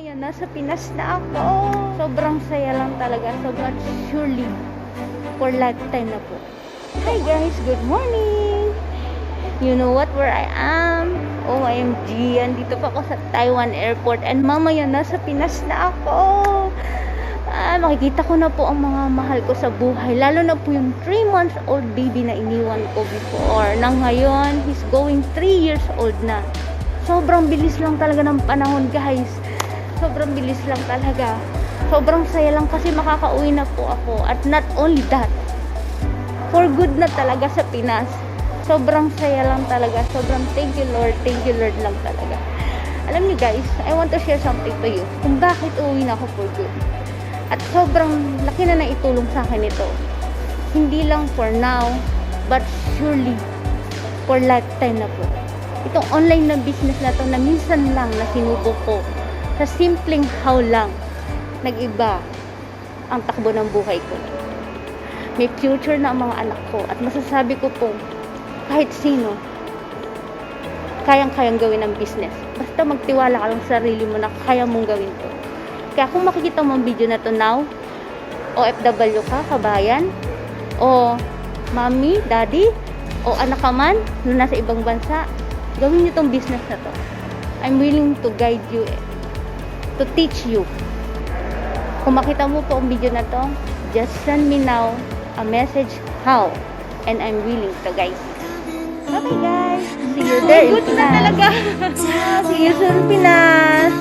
Mamaya nasa Pinas na ako. Sobrang saya lang talaga. Sobrang surely for lifetime na po. Hi guys, good morning. You know what, where I am? OMG, andito pa ako sa Taiwan Airport and mamaya nasa Pinas na ako. Makikita ko na po ang mga mahal ko sa buhay. Lalo na po yung 3 months old baby na iniwan ko before. Na ngayon, he's going 3 years old na. Sobrang bilis lang talaga ng panahon, guys. Sobrang bilis lang talaga. Sobrang saya lang kasi makakauwi na po ako. At not only that, for good na talaga sa Pinas. Sobrang saya lang talaga. Sobrang thank you Lord lang talaga. Alam niyo guys, I want to share something to you. Kung bakit uwi na ako for good. At sobrang laki na naitulong sa akin ito. Hindi lang for now, but surely for lifetime na po. Itong online na business na to na minsan lang na sinubok ko sa simpleng how lang nag-iba ang takbo ng buhay ko. May future na ang mga anak ko at masasabi ko po kahit sino kayang-kayang gawin ang business. Basta magtiwala ka lang sa sarili mo na kaya mong gawin to. Kaya kung makikita mo ang video na to now, OFW ka, kabayan, o mommy, daddy, o anak ka man na nasa ibang bansa, gawin niyo tong business na to. I'm willing to guide you, to teach you. Kung makita mo po ang video na to, just send me now a message how, and I'm willing to guide you. Okay guys, see you there in Pinas. See you soon Pinas.